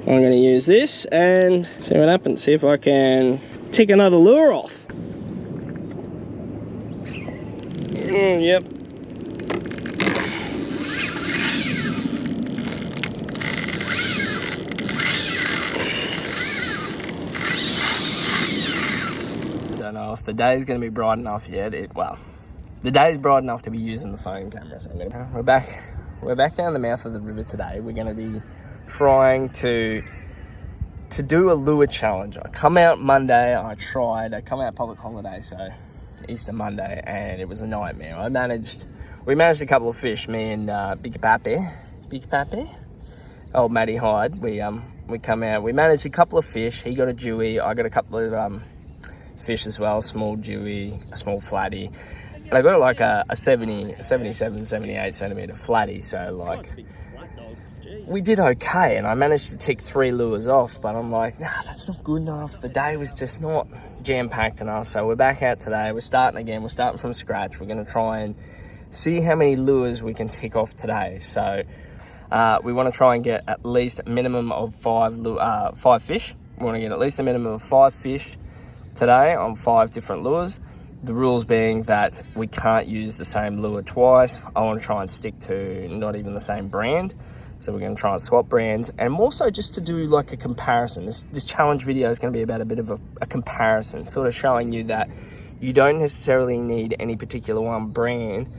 I'm going to use this and see what happens. See if I can tick another lure off. Yep. I don't know if the day's going to be bright enough yet. Well, the day's bright enough to be using the phone camera. So we're back down the mouth of the river today. We're going to be trying to do a lure challenge. I come out Monday. I come out public holiday, so Easter Monday, and it was a nightmare. We managed a couple of fish. Me and Big Pappy, old Matty Hyde. We come out. We managed a couple of fish. He got a dewy. I got a couple of fish as well. Small dewy, a small flatty. And I got like a 77, 78 centimeter flatty. So like, we did okay, and I managed to tick 3 lures off, but I'm like, nah, that's not good enough. The day was just not jam-packed enough. So we're back out today. We're starting again. We're starting from scratch. We're going to try and see how many lures we can tick off today. So we want to try and get at least a minimum of 5 fish. We want to get at least a minimum of 5 fish today on 5 different lures. The rules being that we can't use the same lure twice. I want to try and stick to not even the same brand. So we're going to try and swap brands, and more so just to do like a comparison. This challenge video is going to be about a bit of a comparison, sort of showing you that you don't necessarily need any particular one brand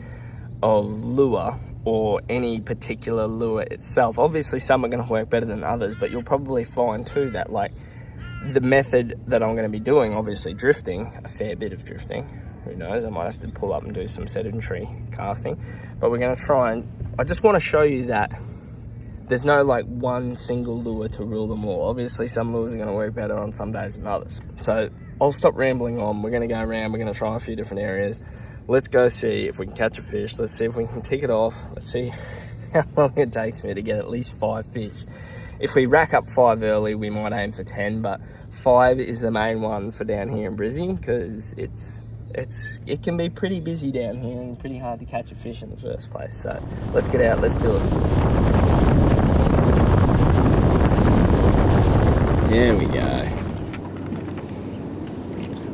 of lure or any particular lure itself. Obviously some are going to work better than others, but you'll probably find too that like the method that I'm going to be doing, obviously drifting, a fair bit of drifting, who knows, I might have to pull up and do some sedentary casting, but we're going to try and, I just want to show you that there's no like one single lure to rule them all. Obviously some lures are going to work better on some days than others. So I'll stop rambling on. We're going to go around, we're going to try a few different areas. Let's go see if we can catch a fish. Let's see if we can tick it off. Let's see how long it takes me to get at least 5 fish. If we rack up 5 early, we might aim for 10, but 5 is the main one for down here in Brisbane, because it can be pretty busy down here and pretty hard to catch a fish in the first place. So let's get out, let's do it. There we go.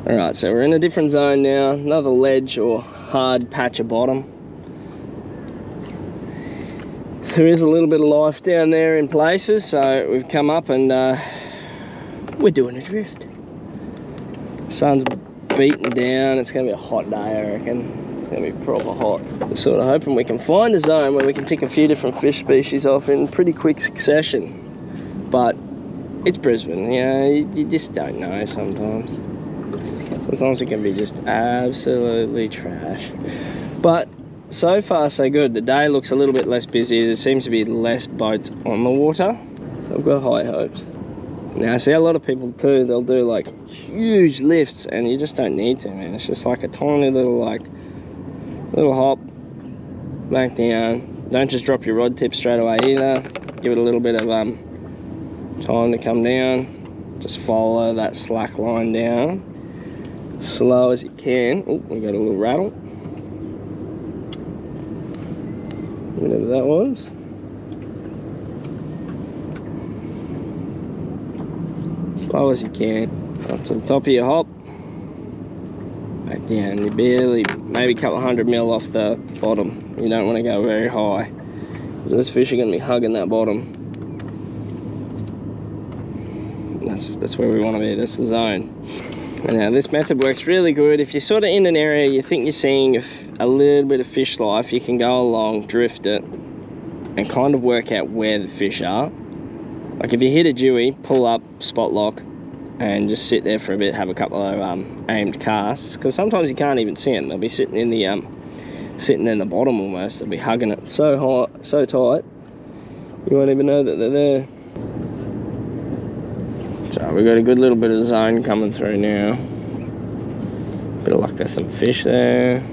Alright, so we're in a different zone now. Another ledge or hard patch of bottom. There is a little bit of life down there in places, so we've come up and we're doing a drift. Sun's beating down. It's going to be a hot day, I reckon. It's going to be proper hot. We're sort of hoping we can find a zone where we can tick a few different fish species off in pretty quick succession. But it's Brisbane, you know, you just don't know sometimes. Sometimes it can be just absolutely trash. But so far so good. The day looks a little bit less busy. There seems to be less boats on the water. So I've got high hopes. Now I see a lot of people too, they'll do like huge lifts, and you just don't need to, man. It's just like a tiny little hop back down. Don't just drop your rod tip straight away either. Give it a little bit of time to come down. Just follow that slack line down slow as you can. Oh, we got a little rattle, whatever that was. Slow as you can, up to the top of your hop, back down. You barely, maybe a couple of 100 mil off the bottom. You don't want to go very high, because those fish are going to be hugging that bottom. That's where we want to be. That's the zone. And now this method works really good. If you're sort of in an area you think you're seeing a little bit of fish life, you can go along, drift it, and kind of work out where the fish are. Like if you hit a dewy, pull up, spot lock, and just sit there for a bit, have a couple of aimed casts, because sometimes you can't even see them. They'll be sitting in the bottom almost. They'll be hugging it so high, so tight, you won't even know that they're there. So we've got a good little bit of zone coming through now. Bit of luck, there's some fish there.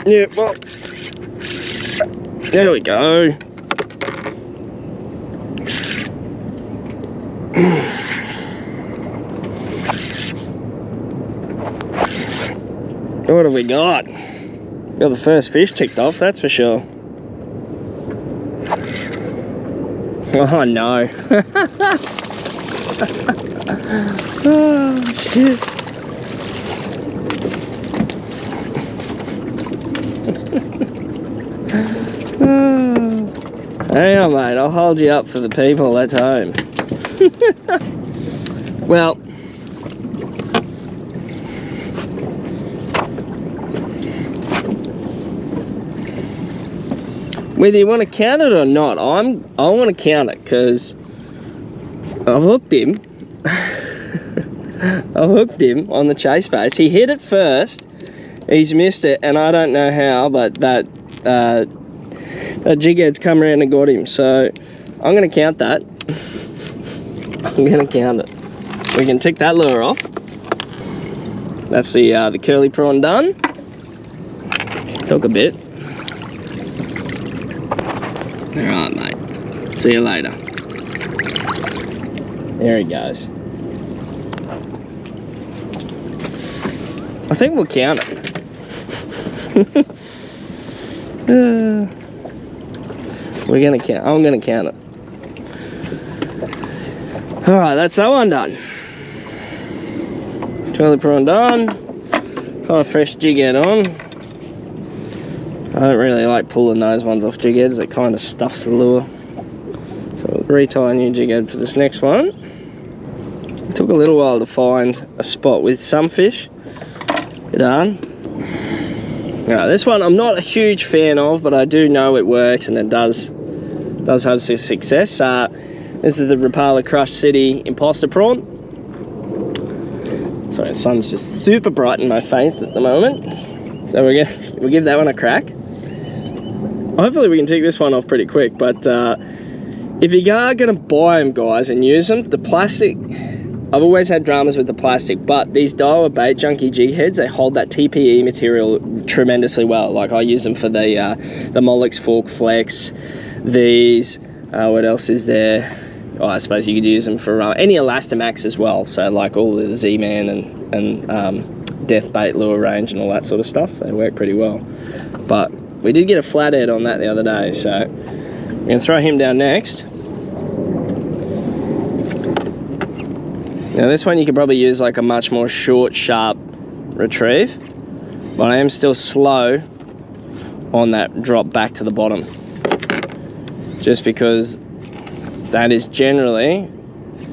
Yeah, well, there we go. What have we got? Got the first fish ticked off, that's for sure. Oh no. Oh shit. Hang on, mate, I'll hold you up for the people at home. Well, whether you want to count it or not, I want to count it because I've hooked him. I've hooked him on the chase bait. He hit it first, he's missed it, and I don't know how, but that jig head's come around and got him. So I'm going to count that. I'm going to count it. We can tick that lure off. That's the curly prawn done. Took a bit. Alright, mate. See you later. There he goes. I think we'll count it. We're gonna count. I'm gonna count it. Alright, that's that one done. Curly prawn done. Got a fresh jig head on. I don't really like pulling those ones off jig heads. It kind of stuffs the lure. So we'll retie a new jig head for this next one. It took a little while to find a spot with some fish. Get on. Alright, this one I'm not a huge fan of, but I do know it works and it does have some success. This is the Rapala Crush City imposter prawn. Sorry, the sun's just super bright in my face at the moment. So we'll give that one a crack. Hopefully we can take this one off pretty quick, but if you are going to buy them, guys, and use them, the plastic, I've always had dramas with the plastic, but these Daiwa Bait Junkie jig heads, they hold that TPE material tremendously well. Like I use them for the Mullock's Fork Flex, these, what else is there? Oh, I suppose you could use them for any Elastomax as well. So like all the Z-Man and Death Bait lure range and all that sort of stuff. They work pretty well. But we did get a flathead on that the other day, so I'm going to throw him down next. Now this one you could probably use like a much more short, sharp retrieve. But I am still slow on that drop back to the bottom. Just because that is generally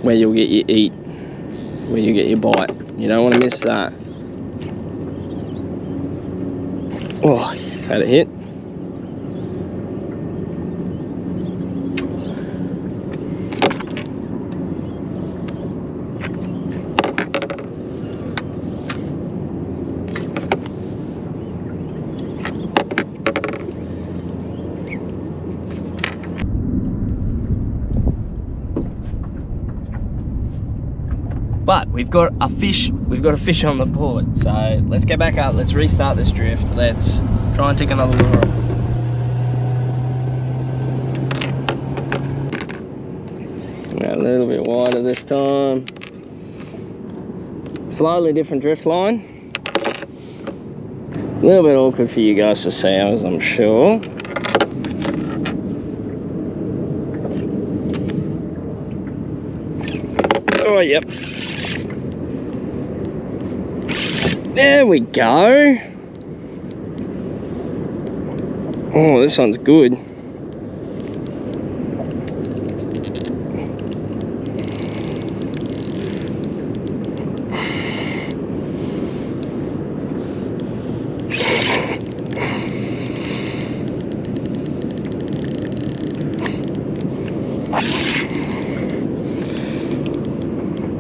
where you'll get your eat, where you get your bite. You don't want to miss that. Oh, had a hit. But we've got a fish on the board, so let's get back up, let's restart this drift, let's try and take another lure. A little bit wider this time. Slightly different drift line. A little bit awkward for you guys to see, as I'm sure. Oh, yep. There we go. Oh, this one's good.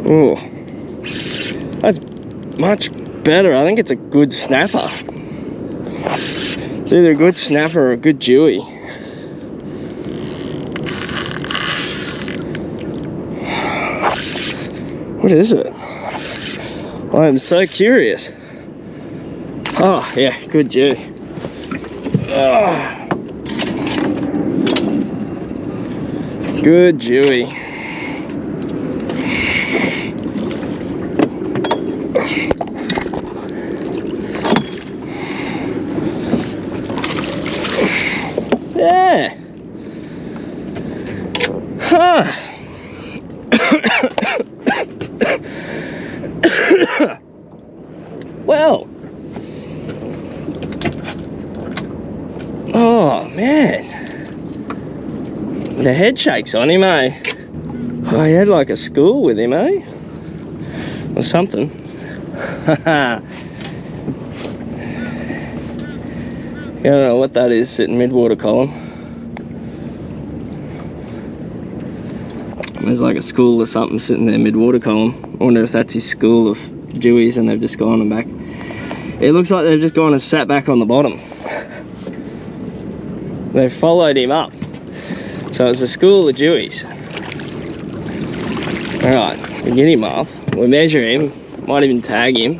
Oh, that's much better. I think it's a good snapper. It's either a good snapper or a good dewy. What is it? I am so curious. Oh yeah, good dewy. Oh. Good dewy. Well. Oh, man. The head shakes on him, eh? Oh, he had like a school with him, eh? Or something. I don't know what that is sitting mid-water column. There's like a school or something sitting there mid-water column. I wonder if that's his school of Jewies and they've just gone and back. It looks like they've just gone and sat back on the bottom. They've followed him up. So it's a school of Jewies. Alright, we get him up. We measure him. Might even tag him.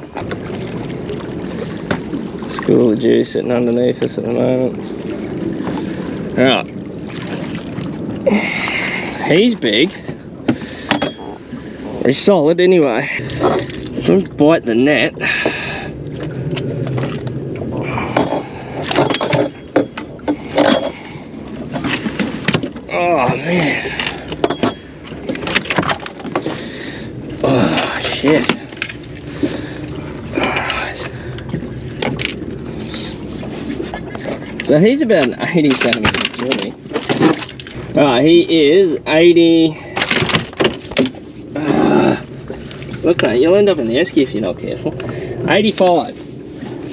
School of Jews sitting underneath us at the moment. Alright. He's big. He's solid anyway. Don't bite the net. Oh man. Oh shit. So he's about an 80 centimeters Jewy. Alright, he is 80. Look mate, you'll end up in the esky if you're not careful. 85.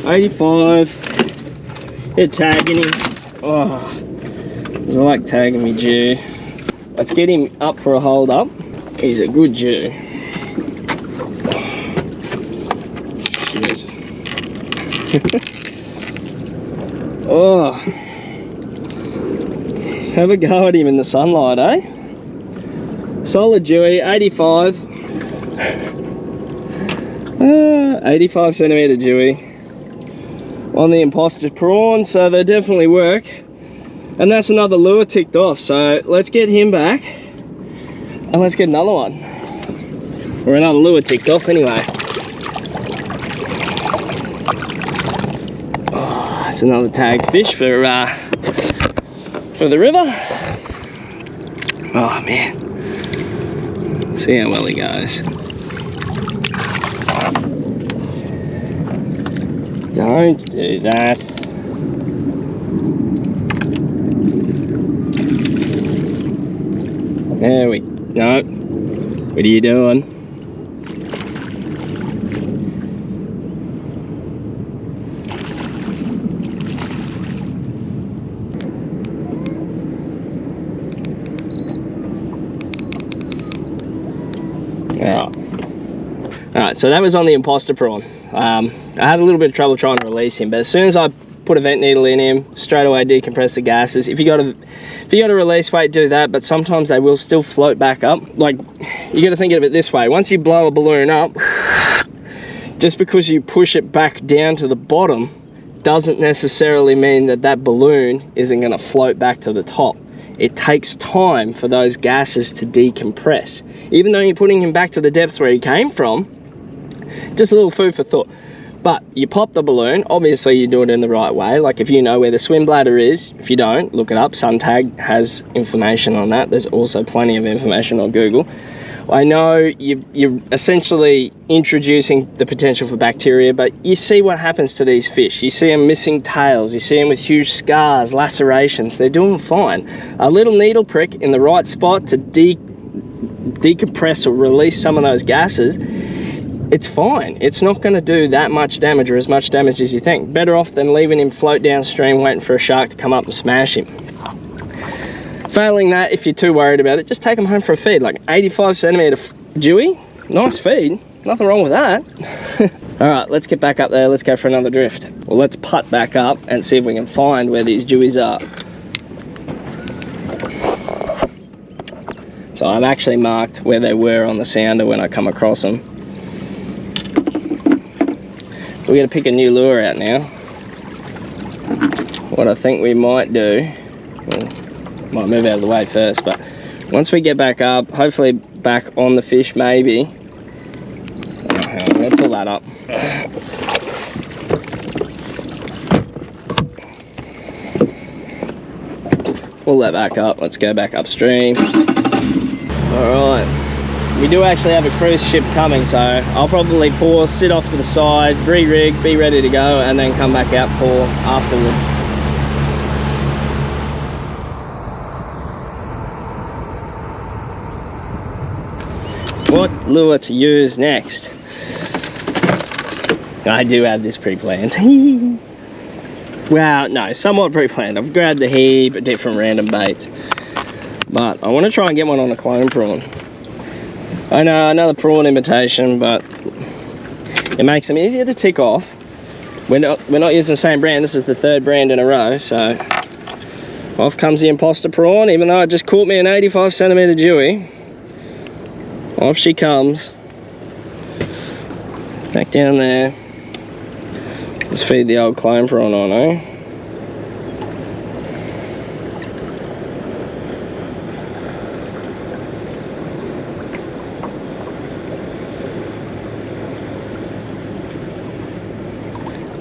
85. You're tagging him. Oh, I like tagging me Jew. Let's get him up for a hold up. He's a good Jew. Shit. Oh. Have a go at him in the sunlight, eh? Solid Jewy, 85. 85 centimeter Jewy on the imposter prawn, so they definitely work. And that's another lure ticked off, so let's get him back and let's get another one. Or another lure ticked off anyway. Oh, it's another tag fish for the river. Oh man. See how well he goes. Don't do that. There we no. What are you doing? Alright, so that was on the imposter prawn. I had a little bit of trouble trying to release him, but as soon as I put a vent needle in him, straight away decompress the gases. If you got a release weight, do that, but sometimes they will still float back up. Like, you got to think of it this way. Once you blow a balloon up, just because you push it back down to the bottom doesn't necessarily mean that that balloon isn't going to float back to the top. It takes time for those gases to decompress. Even though you're putting him back to the depths where he came from, just a little food for thought. But you pop the balloon, obviously you do it in the right way. Like if you know where the swim bladder is, if you don't, look it up. Suntag has information on that. There's also plenty of information on Google. I know you're essentially introducing the potential for bacteria, but you see what happens to these fish. You see them missing tails, you see them with huge scars, lacerations. They're doing fine. A little needle prick in the right spot to decompress or release some of those gases, it's fine. It's not going to do that much damage or as much damage as you think. Better off than leaving him float downstream waiting for a shark to come up and smash him. Failing that, if you're too worried about it, just take him home for a feed. Like 85 centimeter Jewy, nice feed, nothing wrong with that. All right, let's get back up there. Let's go for another drift. Well, let's putt back up and see if we can find where these Jewies are. So I've actually marked where they were on the sounder when I come across them. We're gonna pick a new lure out now. What I think we might do, well, might move out of the way first, but once we get back up, hopefully back on the fish maybe. Oh, hang on, I'm gonna pull that up. Pull that back up, let's go back upstream. Alright, we do actually have a cruise ship coming, so I'll probably pause, sit off to the side, re-rig, be ready to go, and then come back out for afterwards. What lure to use next? I do have this pre-planned. Well, no, somewhat pre-planned. I've grabbed a heap of different random baits, but I want to try and get one on a clone prawn. I know, another prawn imitation, but it makes them easier to tick off. We're not using the same brand. This is the third brand in a row, so off comes the imposter prawn, even though it just caught me an 85 centimeter Dewey. Off she comes. Back down there. Let's feed the old clone prawn on, eh?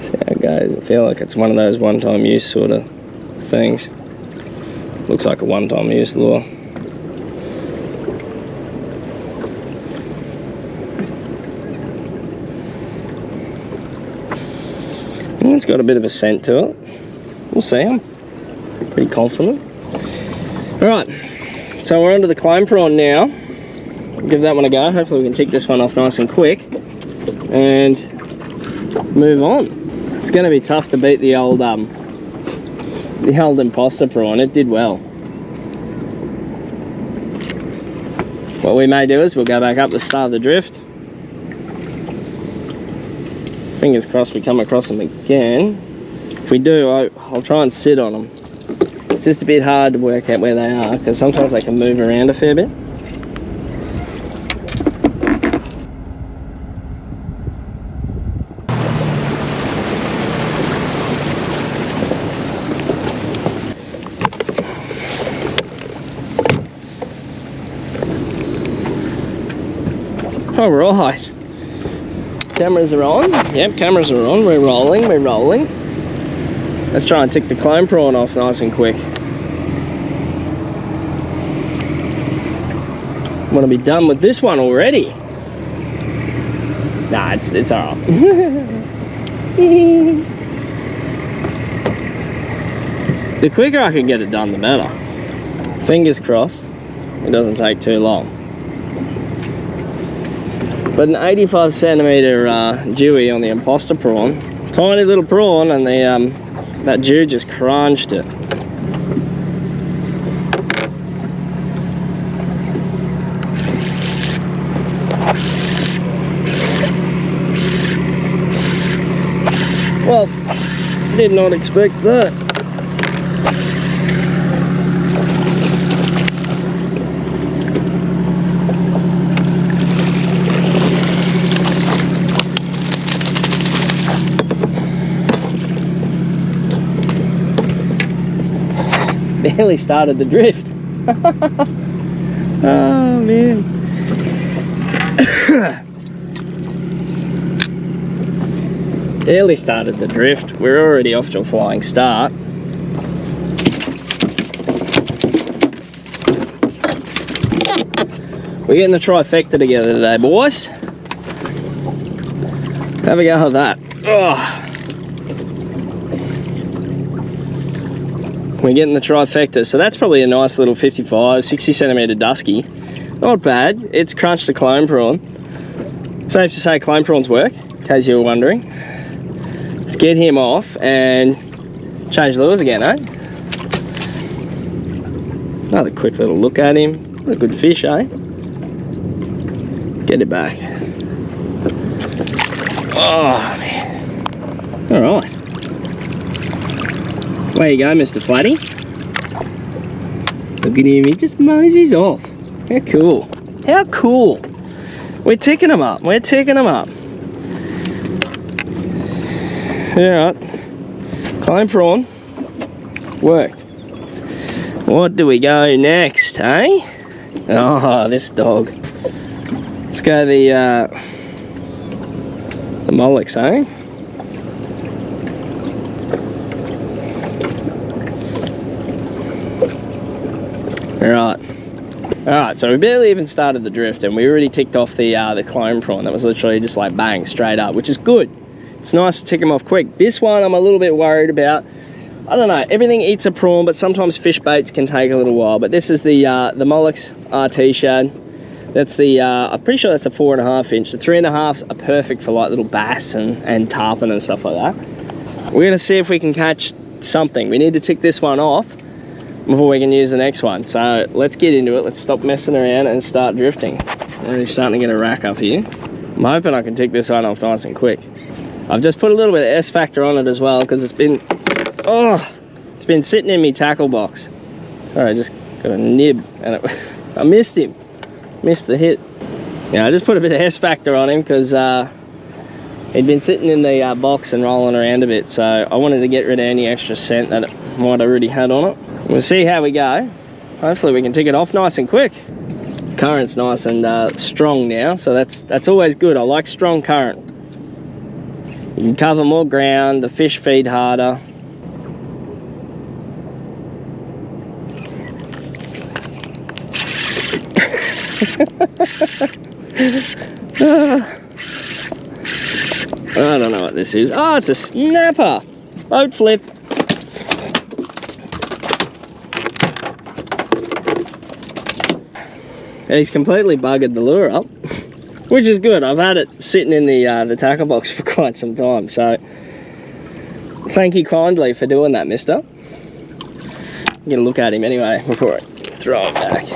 See how it goes. I feel like it's one of those one-time use sort of things. Looks like a one-time use lure. It's got a bit of a scent to it. We'll see, I'm pretty confident. Alright, so we're onto the clone prawn now. Give that one a go. Hopefully we can tick this one off nice and quick and move on. It's going to be tough to beat the old imposter prawn. It did well. What we may do is we'll go back up the start of the drift. Fingers crossed we come across them again. If we do, I'll try and sit on them. It's just a bit hard to work out where they are because sometimes they can move around a fair bit. All right. Cameras are on. Yep, cameras are on. We're rolling, we're rolling. Let's try and tick the clone prawn off nice and quick. I want to be done with this one already. Nah, it's alright. The quicker I can get it done, the better. Fingers crossed, it doesn't take too long. But an 85 centimeter Dewey on the imposter prawn, tiny little prawn, and that Jew just crunched it. Well, did not expect that. Barely started the drift. Oh man. Barely started the drift. We're already off to a flying start. We're getting the trifecta together today, boys. Have a go of that. Oh. We're getting the trifecta, so that's probably a nice little 55, 60 centimeter dusky. Not bad. It's crunched the clone prawn. Safe to say clone prawns work, in case you were wondering. Let's get him off and change lures again, eh? Another quick little look at him. What a good fish, eh? Get it back. Oh, man. All right. There you go, Mr. Flatty. Look at him, he just moseys off. How cool. How cool. We're ticking them up. We're ticking them up. Alright. Clone prawn. Worked. What do we go next, eh? Oh, this dog. Let's go the Mullocks, eh? Alright, Alright, so we barely even started the drift and we already ticked off the clone prawn. That was literally just like bang, straight up, which is good. It's nice to tick them off quick. This one I'm a little bit worried about. I don't know, everything eats a prawn, but sometimes fish baits can take a little while. But this is the Mullock RT Shad. That's the, I'm pretty sure that's a 4.5 inch. The 3.5s are perfect for like little bass and tarpon and stuff like that. We're gonna see if we can catch something. We need to tick this one off before we can use the next one. So let's get into it. Let's stop messing around and start drifting. I'm already starting to get a rack up here. I'm hoping I can tick this one off nice and quick. I've just put a little bit of S factor on it as well because it's been sitting in my tackle box. All right, just got a nib and I missed him. Missed the hit. Yeah, I just put a bit of S factor on him because he'd been sitting in the box and rolling around a bit, so I wanted to get rid of any extra scent that it might already had on it. We'll see how we go. Hopefully we can tick it off nice and quick. Current's nice and strong now, so that's always good. I like strong current. You can cover more ground, the fish feed harder. I don't know what this is. Oh, it's a snapper. Boat flip. He's completely buggered the lure up, which is good. I've had it sitting in the tackle box for quite some time, so thank you kindly for doing that, mister. I'm gonna look at him anyway before I throw him back.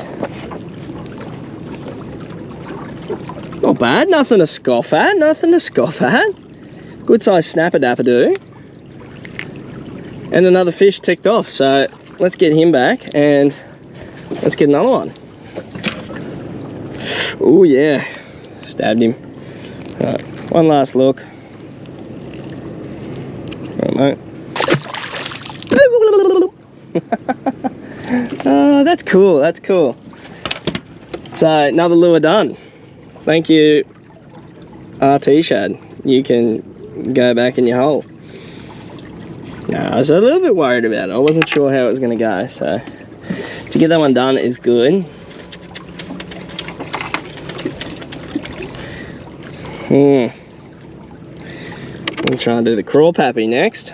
Not bad, nothing to scoff at, nothing to scoff at. Good size snapper dapper do. And another fish ticked off, so let's get him back and let's get another one. Oh yeah, stabbed him. All right, one last look. Right, mate. Oh, that's cool, that's cool. So another lure done. Thank you, RT Shad. You can go back in your hole. No, I was a little bit worried about it. I wasn't sure how it was going to go, so to get that one done is good. I'm going to try and do the crawl pappy next.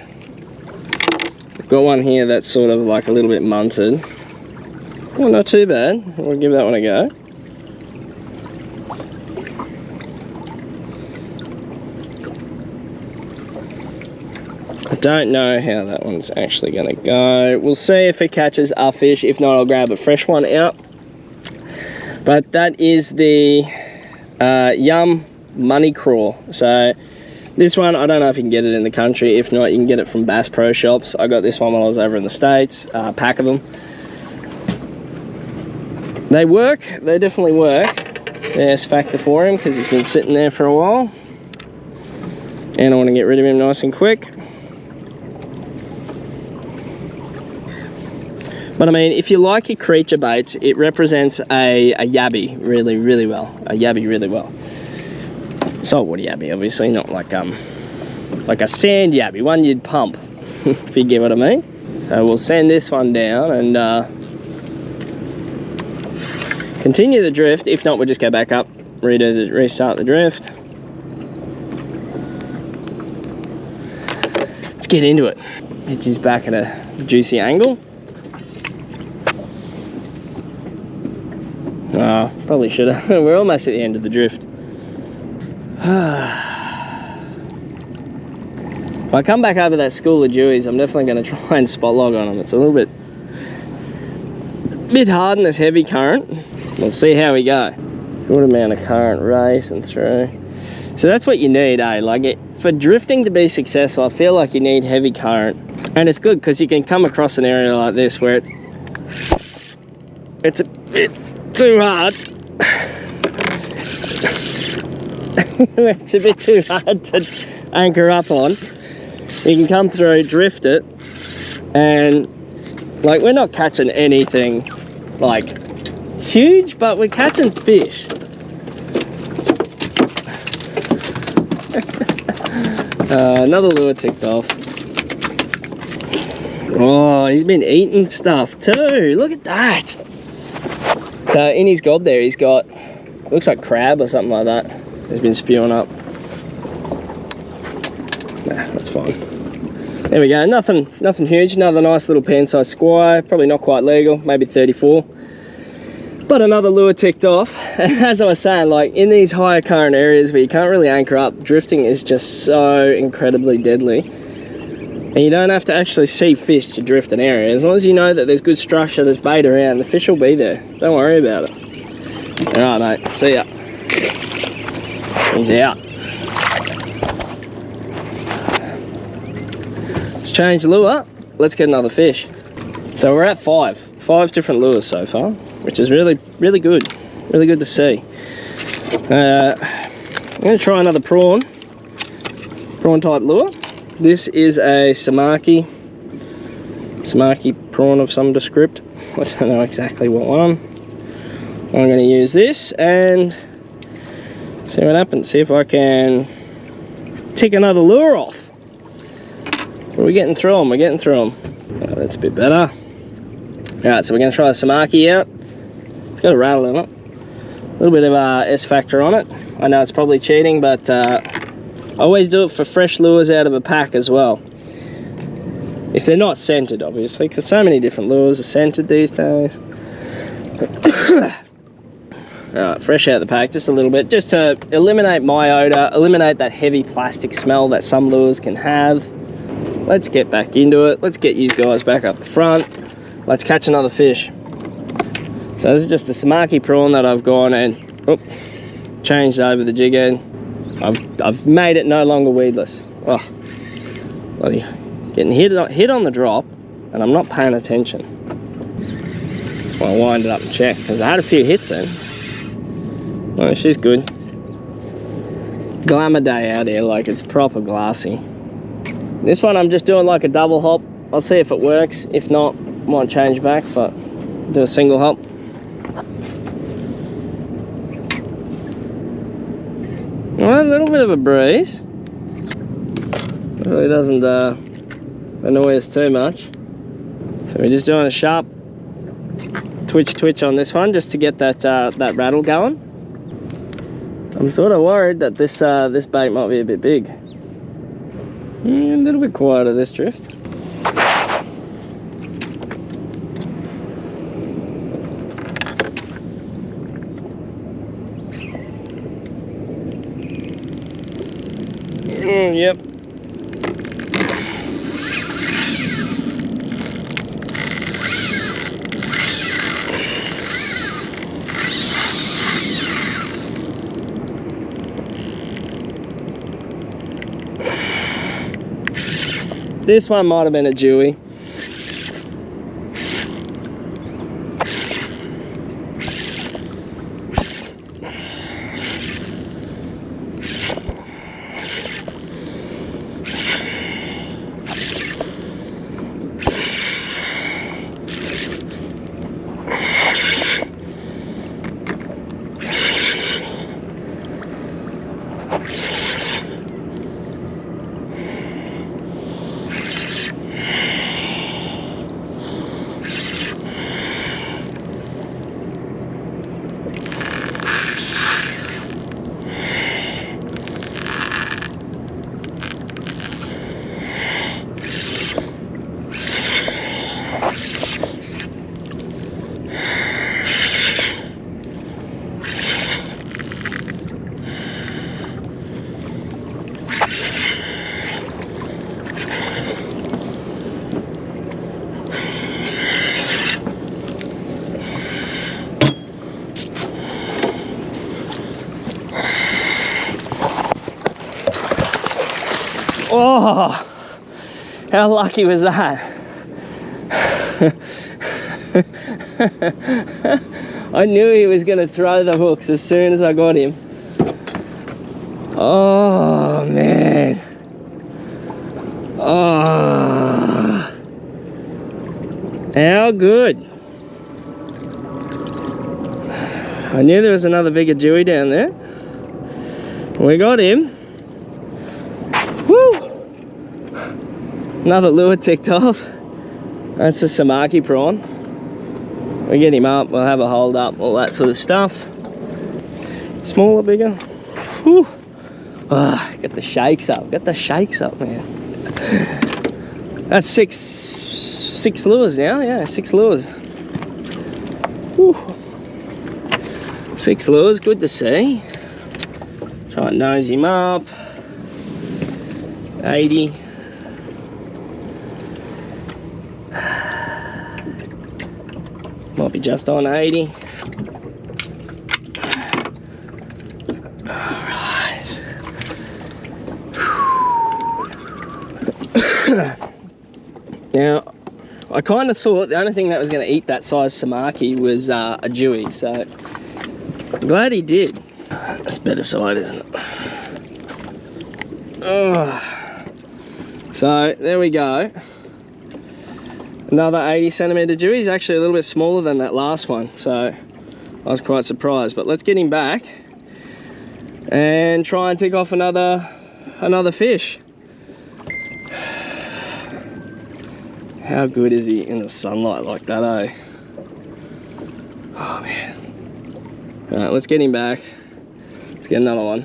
I've got one here that's sort of like a little bit munted. Well, not too bad. We'll give that one a go. I don't know how that one's actually going to go. We'll see if it catches our fish. If not, I'll grab a fresh one out. But that is the Yum Money Crawl. So this one, I don't know if you can get it in the country. If not, you can get it from Bass Pro Shops. I got this one while I was over in the States. A pack of them. They work. They definitely work. There's factor for him because he's been sitting there for a while. And I want to get rid of him nice and quick. But I mean, if you like your creature baits, it represents a yabby really, really well. A yabby really well. Saltwater yabby, obviously, not like a sand yabby, one you'd pump, if you get what I mean. So we'll send this one down and continue the drift. If not, we'll just go back up, restart the drift. Let's get into it. Hitch is back at a juicy angle. Oh, probably should have. We're almost at the end of the drift. If I come back over that school of dewies, I'm definitely going to try and spot log on them. It's a little bit hard in this heavy current. We'll see how we go. Good amount of current racing through. So that's what you need, eh? Like for drifting to be successful, I feel like you need heavy current. And it's good because you can come across an area like this where it's a bit too hard. It's a bit too hard to anchor up on. You can come through, drift it, and like we're not catching anything like huge, but we're catching fish. Another lure ticked off. Oh, he's been eating stuff too. Look at that. So in his gob there, he's got, looks like crab or something like that. He's been spewing up. Nah, that's fine. There we go, nothing huge. Another nice little pan-sized squire, probably not quite legal, maybe 34. But another lure ticked off. And as I was saying, like in these higher current areas where you can't really anchor up, drifting is just so incredibly deadly. And you don't have to actually see fish to drift an area. As long as you know that there's good structure, there's bait around, the fish will be there. Don't worry about it. All right, mate, see ya. He's out. Let's change lure. Let's get another fish. So we're at five different lures so far, which is really good. Really good to see. I'm going to try another prawn type lure. This is a Samaki prawn of some descript. I don't know exactly what one. I'm going to use this and see what happens. See if I can tick another lure off. We're getting through them. We're getting through them. Oh, that's a bit better. All right, so we're going to try the Samaki out. It's got a rattle in it. A little bit of S factor on it. I know it's probably cheating, but I always do it for fresh lures out of a pack as well. If they're not scented, obviously, because so many different lures are scented these days. Alright, fresh out of the pack, just a little bit, just to eliminate my odour, eliminate that heavy plastic smell that some lures can have. Let's get back into it. Let's get you guys back up the front. Let's catch another fish. So this is just a Samaki prawn that I've gone and changed over the jig end. I've made it no longer weedless. Oh, bloody getting hit on the drop, and I'm not paying attention. Just want to wind it up and check because I had a few hits then. Oh, she's good. Glamour day out here, like it's proper glassy. This one I'm just doing like a double hop. I'll see if it works. If not, might change back, but do a single hop. Well, a little bit of a breeze. Really doesn't annoy us too much. So we're just doing a sharp twitch on this one just to get that rattle going. I'm sort of worried that this bait might be a bit big. A little bit quieter this drift. Yep. This one might have been a Dewey. Oh, how lucky was that? I knew he was going to throw the hooks as soon as I got him. Oh, man. Oh, how good. I knew there was another bigger Dewey down there. We got him. Woo! Another lure ticked off. That's a Samaki prawn. We get him up, we'll have a hold up, all that sort of stuff. Smaller, bigger. Whew. Oh, get the shakes up, man. That's six lures now, yeah, 6 lures. Whew. 6 lures, good to see. Try and nose him up. 80. Might be just on 80. Alright. Now, I kind of thought the only thing that was going to eat that size Samaki was a Dewey, so I'm glad he did. That's better side, isn't it? Oh. So, there we go. Another 80 centimetre Dewey. He's actually a little bit smaller than that last one, so I was quite surprised. But let's get him back and try and tick off another fish. How good is he in the sunlight like that, eh? Oh man. Alright, let's get him back. Let's get another one.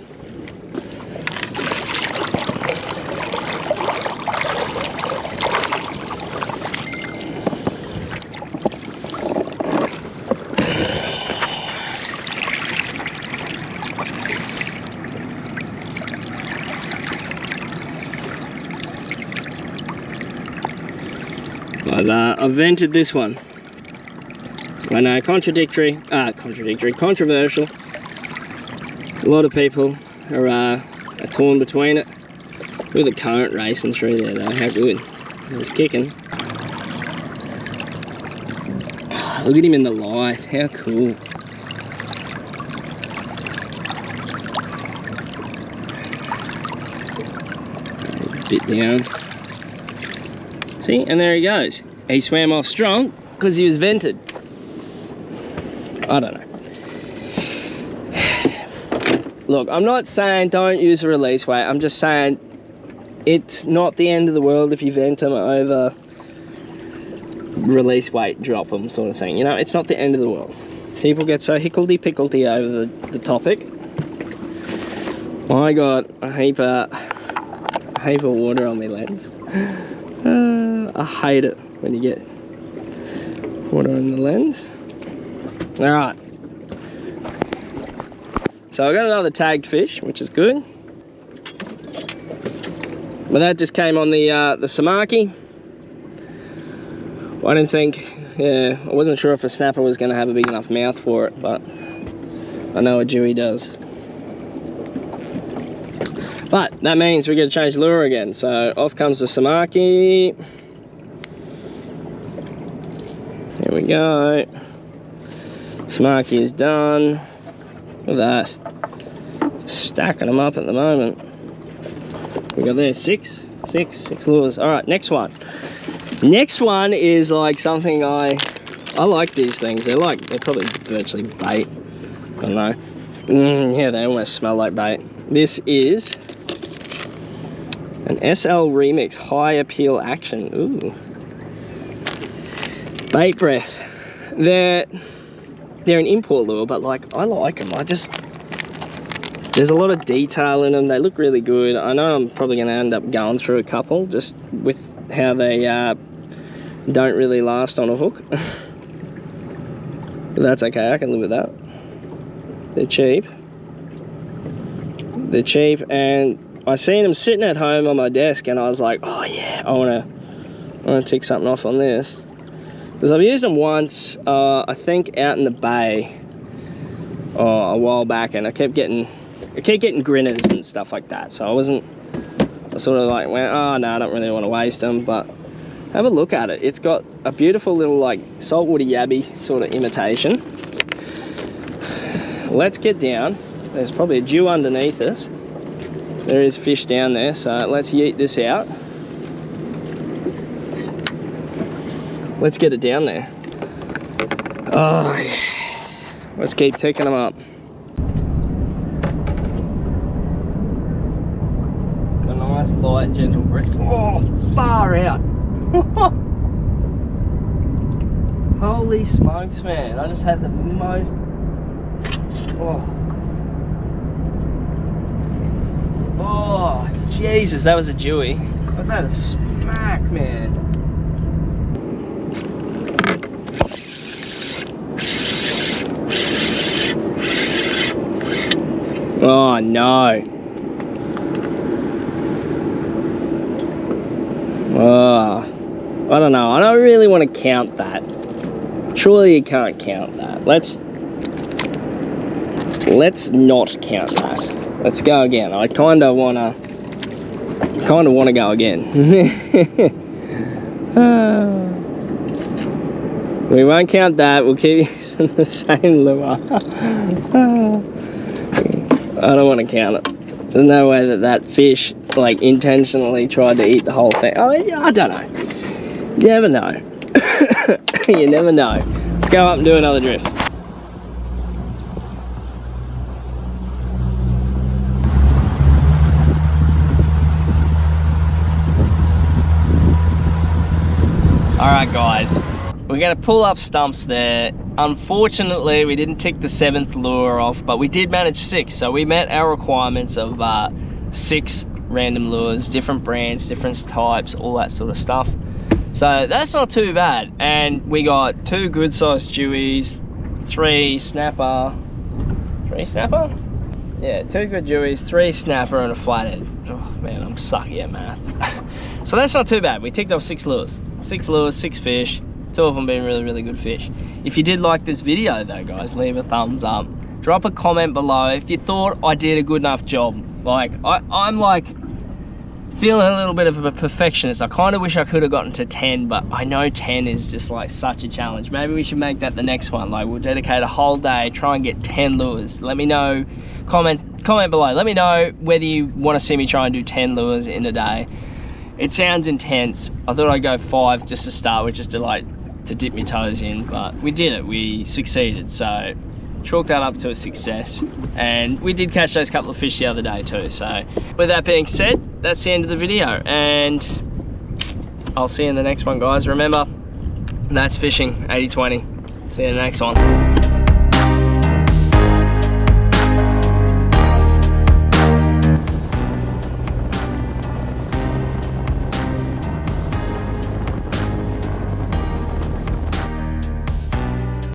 But I've vented this one. I know, controversial. A lot of people are torn between it. Look at the current racing through there though, how good. It's kicking. Look at him in the light, how cool. A bit down. See, and there he goes. He swam off strong because he was vented. I don't know. Look, I'm not saying don't use a release weight. I'm just saying it's not the end of the world if you vent them over release weight, drop them sort of thing. You know, it's not the end of the world. People get so hickledy-pickledy over the topic. I got a heap of water on my lens. I hate it when you get water on the lens. Alright. So I got another tagged fish, which is good. But that just came on the Samaki. I didn't think, I wasn't sure if a snapper was going to have a big enough mouth for it, but I know a Dewey does. But that means we're going to change lure again. So off comes the Samaki. Here we go. Samaki is done. Look at that. Stacking them up at the moment. We got there six lures. All right, next one. Next one is like something I like these things. They're probably virtually bait. I don't know. Yeah, they almost smell like bait. This is an SL Remix High Appeal Action. Ooh. Bait breath. They're an import lure, but like I like them. There's a lot of detail in them. They look really good. I know I'm probably going to end up going through a couple just with how they don't really last on a hook. But that's okay. I can live with that. They're cheap. They're cheap, and I seen them sitting at home on my desk, and I was like, oh yeah, I want to tick something off on this. Because I've used them once, I think out in the bay, a while back, and I kept getting grinners and stuff like that. So I sort of like went, oh no, I don't really want to waste them, but have a look at it. It's got a beautiful little like saltwater yabby sort of imitation. Let's get down. There's probably a dew underneath us. There is fish down there, so let's yeet this out. Let's get it down there. Oh yeah. Let's keep ticking them up. A nice light, gentle breath. Oh, far out. Holy smokes, man. I just had the most... Oh, Jesus, that was a Dewey. I was at a smack, man. Oh, no. Oh, I don't know. I don't really want to count that. Surely you can't count that. Let's not count that. Let's go again. I kind of wanna go again. We won't count that. We'll keep using the same lure. I don't want to count it. There's no way that fish like intentionally tried to eat the whole thing. Oh, I don't know. You never know. You never know. Let's go up and do another drift. Alright guys, we're going to pull up stumps there. Unfortunately, we didn't tick the 7th lure off, but we did manage 6. So we met our requirements of 6 random lures, different brands, different types, all that sort of stuff. So that's not too bad. And we got 2 good sized Deweys, 3 snapper. 3 snapper? Yeah, 2 good Deweys, 3 snapper and a flathead. Oh man, I'm sucky at math. So that's not too bad. We ticked off 6 lures. 6 lures, 6 fish, 2 of them being really, really good fish. If you did like this video though, guys, leave a thumbs up. Drop a comment below if you thought I did a good enough job. Like, I'm like feeling a little bit of a perfectionist. I kind of wish I could have gotten to 10, but I know 10 is just like such a challenge. Maybe we should make that the next one. Like, we'll dedicate a whole day, try and get 10 lures. Let me know, comment below. Let me know whether you want to see me try and do 10 lures in a day. It sounds intense. I thought I'd go 5 just to start with, just to dip my toes in, but we did it. We succeeded, so chalk that up to a success. And we did catch those couple of fish the other day too. So with that being said, that's the end of the video, and I'll see you in the next one, guys. Remember, that's fishing 80-20. See you in the next one.